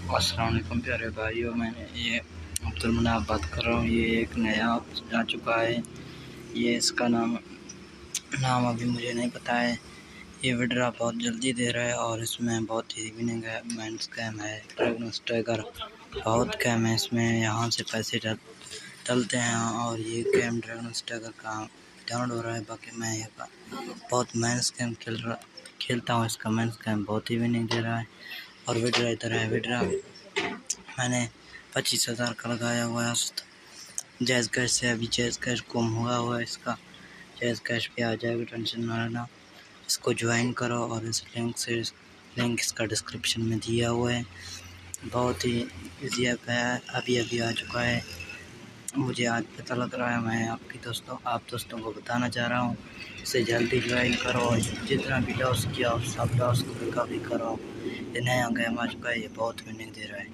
अस्सलाम वालेकुम प्यारे भाइयों, मैं ये अब्दुल मनाफ बात कर रहा हूँ। ये एक नया आ चुका है। ये इसका नाम अभी मुझे नहीं पता है। ये विड्रा बहुत जल्दी दे रहा है और इसमें बहुत ही विनिंग है। मैन स्कैम है, ड्रैगन स्टैगर बहुत कैम है। इसमें यहाँ से पैसे डलते हैं और ये गेम ड्रैगन स्टैगर का डाउनलोड हो रहा है। बाकी मैं यहाँ बहुत मैन स्कैम खेलता हूँ। इसका मैन स्कैम बहुत ही विनिंग दे रहा है। और विड्रा इधर है। विड्रा मैंने 25,000 का लगाया हुआ है। जैज़ कैश से अभी जैज़ कैश गुम हुआ है। इसका जैज़ कैश पे आ जाएगा, टेंशन ना लेना। इसको ज्वाइन करो और इस लिंक इसका डिस्क्रिप्शन में दिया हुआ है। बहुत ही ईजी ऐप है, अभी आ चुका है। मुझे आज पता लग रहा है। मैं आप दोस्तों को बताना चाह रहा हूँ, इसे जल्दी ज्वाइन करो। जितना भी लॉस किया सब लॉस का भी करो। ये नया गेम आ चुका है, ये बहुत विनिंग दे रहा है।